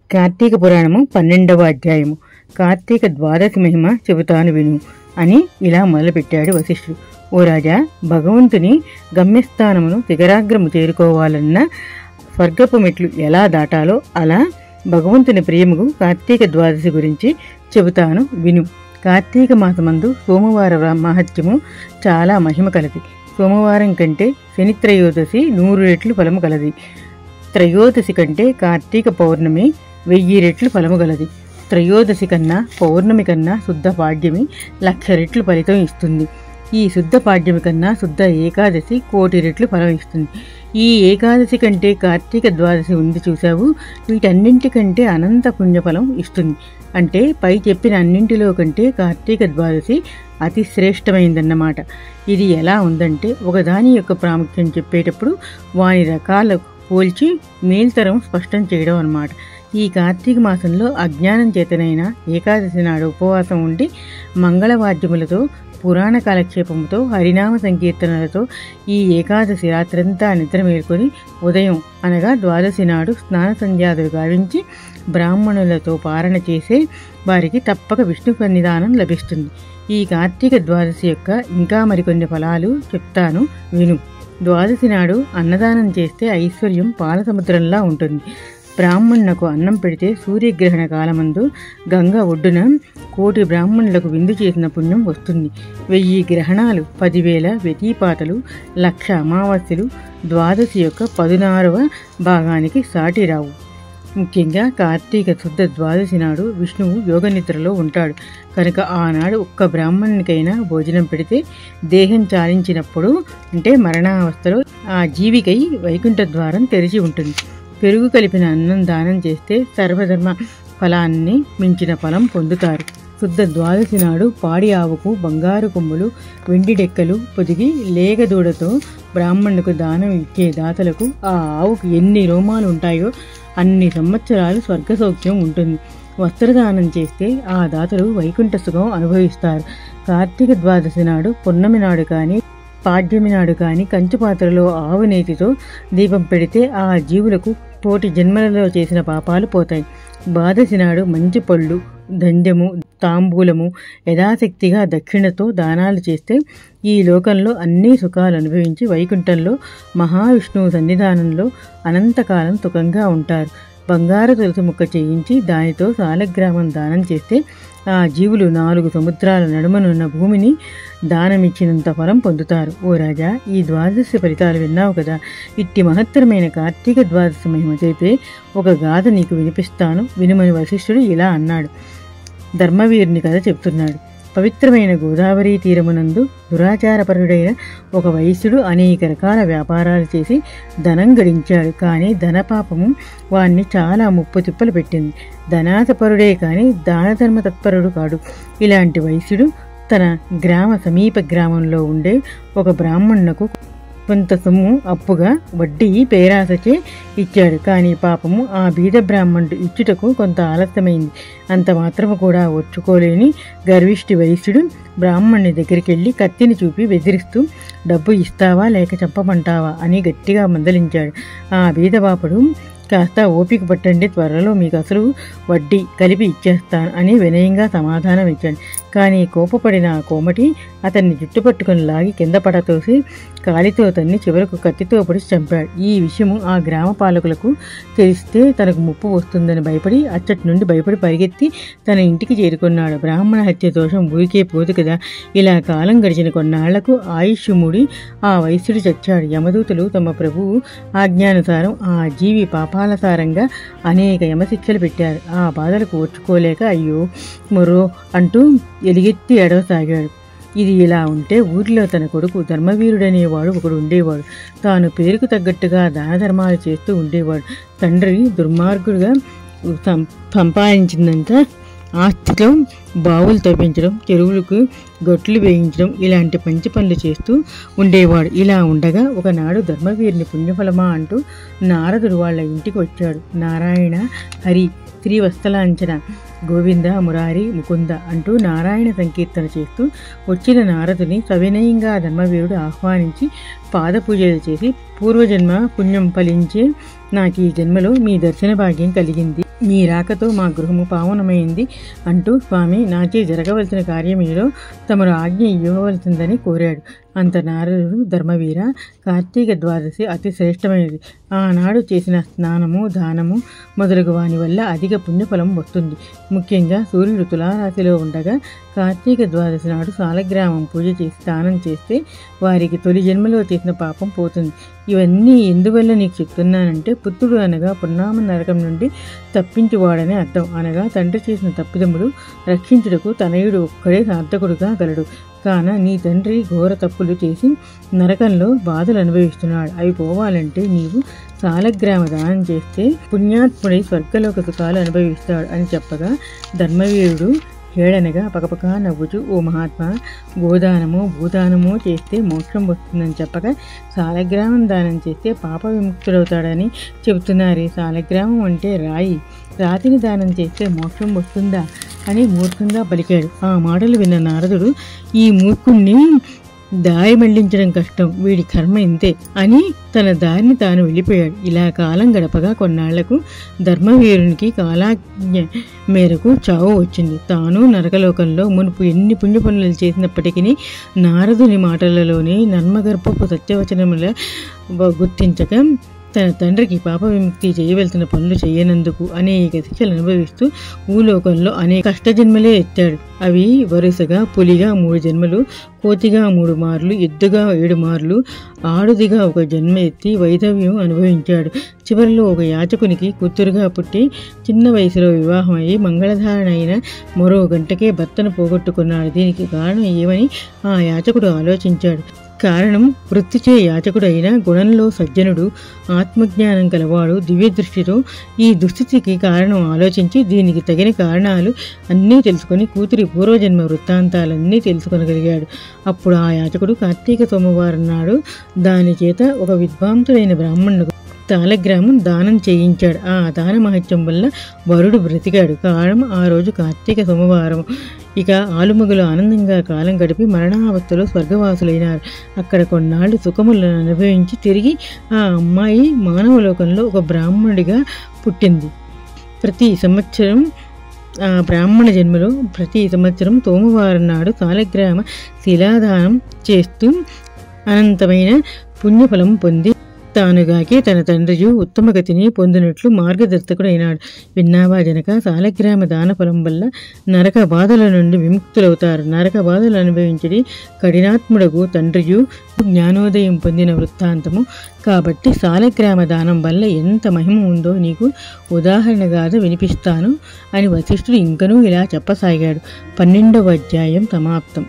కార్తీక పురాణము 12వ అధ్యాయము. కార్తీక ద్వాదశి మహిమ చెబుతాను విను అని ఇలా మొదలుపెట్టాడు వశిష్ఠుడు. ఓ రాజా, భగవంతుని గమ్యస్థానమును శిఖరాగ్రము చేరుకోవాలన్న స్వర్గపు మెట్లు ఎలా దాటాలో అలా భగవంతుని ప్రియముకు కార్తీక ద్వాదశి గురించి చెబుతాను విను. కార్తీక మాసమందు సోమవార మహత్యము చాలా మహిమ కలది. సోమవారం కంటే శని త్రయోదశి 100 రెట్లు ఫలము కలది. త్రయోదశి కంటే కార్తీక పౌర్ణమి 1000 రెట్లు ఫలము గలది. త్రయోదశి కన్నా పౌర్ణమి కన్నా శుద్ధ పాడ్యమి 1,00,000 రెట్లు ఫలితం ఇస్తుంది. ఈ శుద్ధ పాడ్యమి కన్నా శుద్ధ ఏకాదశి 1,00,000 రెట్లు ఫలం ఇస్తుంది. ఈ ఏకాదశి కంటే కార్తీక ద్వాదశి ఉంది చూశావు, వీటన్నింటికంటే అనంత పుణ్యఫలం ఇస్తుంది. అంటే పై చెప్పిన అన్నింటిలో కంటే కార్తీక ద్వాదశి అతి శ్రేష్టమైందన్నమాట. ఇది ఎలా ఉందంటే, ఒకదాని యొక్క ప్రాముఖ్యం చెప్పేటప్పుడు వాని రకాల పోల్చి మేల్తరం స్పష్టం చేయడం అన్నమాట. ఈ కార్తీక మాసంలో అజ్ఞానం చేతనైన ఏకాదశి నాడు ఉపవాసం ఉండి మంగళవాద్యములతో పురాణ కాలక్షేపంతో హరినామ సంకీర్తనలతో ఈ ఏకాదశి రాత్రంతా నిద్ర మేల్కొని ఉదయం అనగా ద్వాదశి నాడు స్నాన సంధ్యాదులు గావించి బ్రాహ్మణులతో పారణ చేసే వారికి తప్పక విష్ణు సన్నిధానం లభిస్తుంది. ఈ కార్తీక ద్వాదశి యొక్క ఇంకా మరికొన్ని ఫలాలు చెప్తాను విను. ద్వాదశి నాడు అన్నదానం చేస్తే ఐశ్వర్యం పాల సముద్రంలా ఉంటుంది. బ్రాహ్మణులకు అన్నం పెడితే సూర్యగ్రహణ కాలమందు గంగ ఒడ్డున 1,00,000 బ్రాహ్మణులకు విందు చేసిన పుణ్యం వస్తుంది. 1000 గ్రహణాలు, 10,000 వ్యతిపాతలు, 1,00,000 అమావాస్యలు ద్వాదశి యొక్క 16వ భాగానికి సాటి రావు. ముఖ్యంగా కార్తీక శుద్ధ ద్వాదశి నాడు విష్ణువు యోగనిద్రలో ఉంటాడు కనుక ఆనాడు ఒక్క బ్రాహ్మణునికైనా భోజనం పెడితే దేహం చాలించినప్పుడు అంటే మరణావస్థలో ఆ జీవికై వైకుంఠ ద్వారం తెరిచి ఉంటుంది. పెరుగు కలిపిన అన్నం దానం చేస్తే సర్వధర్మ ఫలాన్ని మించిన ఫలం పొందుతారు. శుద్ధ ద్వాదశి నాడు పాడి ఆవుకు బంగారు కొమ్ములు, వెండి డెక్కలు పొదిగి లేగదూడతో బ్రాహ్మణులకు దానం ఇచ్చే దాతలకు ఆ ఆవుకు ఎన్ని రోమాలు ఉంటాయో అన్ని సంవత్సరాలు స్వర్గ సౌఖ్యం ఉంటుంది. వస్త్రదానం చేస్తే ఆ దాతలు వైకుంఠ సుఖం అనుభవిస్తారు. కార్తీక ద్వాదశి నాడు పున్నమి నాడు కానీ పాడ్యమి నాడు కానీ కంచు పాత్రలో ఆవు నేతితో దీపం పెడితే ఆ జీవులకు 1,000 జన్మలలో చేసిన పాపాలు పోతాయి. ద్వాదశి నాడు మంచి పళ్ళు, దండెము, తాంబూలము యథాశక్తిగా దక్షిణతో దానాలు చేస్తే ఈ లోకంలో అన్ని సుఖాలు అనుభవించి వైకుంఠంలో మహావిష్ణువు సన్నిధానంలో అనంతకాలం సుఖంగా ఉంటారు. బంగారు తులసి ముక్క చేయించి దానితో సాలగ్రామం దానం చేస్తే ఆ జీవులు 4 సముద్రాల నడుమనున్న భూమిని దానమిచ్చినంత ఫలం పొందుతారు. ఓ రాజా, ఈ ద్వాదశి ఫలితాలు విన్నావు కదా. ఇట్టి మహత్తరమైన కార్తీక ద్వాదశి మహిమ చేపే ఒక గాథ నీకు వినిపిస్తాను వినుమని వశిష్ఠుడు ఇలా అన్నాడు. ధర్మవీరుని కథ చెప్తున్నాడు. పవిత్రమైన గోదావరి తీరమునందు దురాచారపరుడైన ఒక వైశ్యుడు అనేక రకాల వ్యాపారాలు చేసి ధనం గడించాడు. కానీ ధనపాపము వాణ్ణి చాలా ముప్పు తిప్పలు పెట్టింది. ధనాశపరుడే కానీ దానధర్మ తత్పరుడు కాడు. ఇలాంటి వైశ్యుడు తన సమీప గ్రామంలో ఉండే ఒక బ్రాహ్మణునకు కొంత సొమ్ము అప్పుగా వడ్డీ పేరాసచే ఇచ్చాడు. కానీ పాపము ఆ బీద బ్రాహ్మణుడు ఇచ్చుటకు కొంత ఆలస్యమైంది. అంత మాత్రము కూడా ఓర్చుకోలేని గర్విష్టి వైశ్యుడు బ్రాహ్మణుని దగ్గరికి వెళ్ళి కత్తిని చూపి బెదిరిస్తూ డబ్బు ఇస్తావా లేక చంపమంటావా అని గట్టిగా మందలించాడు. ఆ బీదబాపుడు కాస్త ఓపిక పట్టండి, త్వరలో మీకు అసలు వడ్డీ కలిపి ఇచ్చేస్తాను అని వినయంగా సమాధానం ఇచ్చాడు. కానీ కోపపడిన ఆ కోమటి అతన్ని జుట్టుపట్టుకుని లాగి కింద పడతోసి కాలితో తన్ని చివరకు కత్తితో పొడిచి చంపాడు. ఈ విషయము ఆ గ్రామ పాలకులకు తెలిస్తే తనకు ముప్పు వస్తుందని భయపడి అచ్చటి నుండి భయపడి పరిగెత్తి తన ఇంటికి చేరుకున్నాడు. బ్రాహ్మణ హత్య దోషం ఊరికే పోదు కదా. ఇలా కాలం గడిచిన కొన్నాళ్లకు ఆయుష్ మూడి ఆ వైశ్యుడు చచ్చాడు. యమదూతలు తమ ప్రభువు ఆజ్ఞానుసారం ఆ జీవి పాపాలసారంగా అనేక యమశిక్షలు పెట్టారు. ఆ బాధలకు ఓర్చుకోలేక అయ్యో మొర్రో అంటూ ఎలుగెత్తి ఎడవసాగాడు. ఇది ఇలా ఉంటే ఊరిలో తన కొడుకు ధర్మవీరుడనేవాడు ఒకడు ఉండేవాడు. తాను పేరుకు తగ్గట్టుగా దాన ధర్మాలు చేస్తూ ఉండేవాడు. తండ్రి దుర్మార్గుడుగా సంపాదించిందంత ఆస్తిలో బావులు తవ్వించడం, చెరువులకు గొట్లు వేయించడం ఇలాంటి మంచి పనులు చేస్తూ ఉండేవాడు. ఇలా ఉండగా ఒకనాడు ధర్మవీరుని పుణ్యఫలమా అంటూ నారదుడు వాళ్ళ ఇంటికి వచ్చాడు. నారాయణ, హరి, శ్రీవత్సలాంఛన, గోవింద, మురారి, ముకుంద అంటూ నారాయణ సంకీర్తన చేస్తూ వచ్చిన నారదుని సవినయంగా ధర్మవీరుడు ఆహ్వానించి పాదపూజలు చేసి పూర్వజన్మ పుణ్యం ఫలించే నాకు ఈ జన్మలో మీ దర్శన భాగ్యం కలిగింది మీ రాకతో మా గృహము పావనమైంది అంటూ స్వామి నాచే జరగవలసిన కార్యమేదో తమరు ఆజ్ఞ ఇవ్వవలసిందని కోరాడు. అంత నారదుడు, ధర్మవీర, కార్తీక ద్వాదశి అతి శ్రేష్టమైనది. ఆనాడు చేసిన స్నానము, దానము మొదలగు వాని వల్ల అధిక పుణ్యఫలం వస్తుంది. ముఖ్యంగా సూర్యుడు తులారాశిలో ఉండగా కార్తీక ద్వాదశి నాడు సాలగ్రామం పూజ చేసి దానం చేస్తే వారికి తొలి జన్మలో చేసిన పాపం పోతుంది. ఇవన్నీ ఎందువల్ల నీకు చెప్తున్నానంటే, పుత్రుడు అనగా పున్నామ నరకం నుండి తప్పించువాడని అర్థం. అనగా తండ్రి చేసిన తప్పిదములు రక్షించుటకు తనయుడు ఒక్కడే సార్థకుడుగా గలడు. కాన నీ తండ్రి ఘోర తప్పులు చేసి నరకంలో బాధలు అనుభవిస్తున్నాడు. అవి పోవాలంటే నీవు సాలగ్రామ దానం చేస్తే పుణ్యాత్ముడై స్వర్గలోక సుఖాలు అనుభవిస్తాడు అని చెప్పగా ధర్మవీరుడు ఏడనగా పకపకా నవ్వుచు, ఓ మహాత్మా, గోదానమో భూదానమో చేస్తే మోక్షం వస్తుందని చెప్పగా సాలగ్రామం దానం చేస్తే పాప విముక్తుడవుతాడని చెబుతున్నారు. సాలగ్రామం అంటే రాయి, రాతిని దానం చేస్తే మోక్షం వస్తుందా అని మూర్ఖంగా పలికాడు. ఆ మాటలు విన్న నారదుడు, ఈ మూర్ఖుణ్ణి దారి మళ్లించడం కష్టం, వీడి కర్మ ఇంతే అని తన దారిని తాను వెళ్ళిపోయాడు. ఇలా కాలం గడపగా కొన్నాళ్లకు ధర్మవీరునికి కాలాజ్ఞ మేరకు చావు వచ్చింది. తాను నరకలోకంలో మునుపు ఎన్ని పుణ్యపనులు చేసినప్పటికీ నారదుని మాటలలోని నర్మగర్భపు సత్యవచనముల గుర్తించక తన తండ్రికి పాప విముక్తి చేయవలసిన పనులు చేయనందుకు అనేక శిక్షలు అనుభవిస్తూ భూలోకంలో అనేక కష్టజన్మలే ఎత్తాడు. అవి వరుసగా పులిగా 3 జన్మలు, కోతిగా 3 మార్లు, ఎద్దుగా 7 మార్లు, ఆడుదిగా 1 జన్మ ఎత్తి వైధవ్యం అనుభవించాడు. చివరిలో ఒక యాచకునికి కూతురుగా పుట్టి చిన్న వయసులో వివాహమయ్యి మంగళధారణ అయిన మరో గంటకే భర్తను పోగొట్టుకున్నాడు. దీనికి కారణం ఏమని ఆ యాచకుడు ఆలోచించాడు. కారణం, వృత్తిచే యాచకుడైన గుణంలో సజ్జనుడు, ఆత్మజ్ఞానం కలవాడు, దివ్య దృష్టితో ఈ దుస్థితికి కారణం ఆలోచించి దీనికి తగిన కారణాలు అన్నీ తెలుసుకొని కూతురి పూర్వజన్మ వృత్తాంతాలన్నీ తెలుసుకొనగలిగాడు. అప్పుడు ఆ యాచకుడు కార్తీక సోమవారం నాడు దాని చేత ఒక విద్వాంసుడైన బ్రాహ్మణుడు సాలగ్రామం దానం చేయించాడు. ఆ దాన మహత్యం వల్ల వరుడు బ్రతికాడు. కారణం, ఆ రోజు కార్తీక సోమవారం. ఇక ఆలుమగలు ఆనందంగా కాలం గడిపి మరణావస్థలో స్వర్గవాసులైనారు. అక్కడ కొన్నాళ్ళు సుఖములను అనుభవించి తిరిగి ఆ అమ్మాయి మానవలోకంలో ఒక బ్రాహ్మణుడిగా పుట్టింది. ప్రతి సంవత్సరం ఆ బ్రాహ్మణ జన్మలో ప్రతి సంవత్సరం సోమవారం నాడు సాలగ్రామ శిలాదానం చేస్తూ అనంతమైన పుణ్యఫలం పొంది తానుగాకే తన తండ్రియు ఉత్తమగతిని పొందినట్లు మార్గదర్శకుడైనాడు. విన్నావా జనక, సాలగ్రామ దాన ఫలం వల్ల నరక బాధల నుండి విముక్తులవుతారు. నరక బాధలు అనుభవించడి కఠినాత్ముడగు తండ్రియు జ్ఞానోదయం పొందిన వృత్తాంతము. కాబట్టి సాలగ్రామ దానం వల్ల ఎంత మహిమ ఉందో నీకు ఉదాహరణగా వినిపిస్తాను అని వశిష్ఠుడు ఇంకనూ ఇలా చెప్పసాగాడు. 12వ అధ్యాయం సమాప్తం.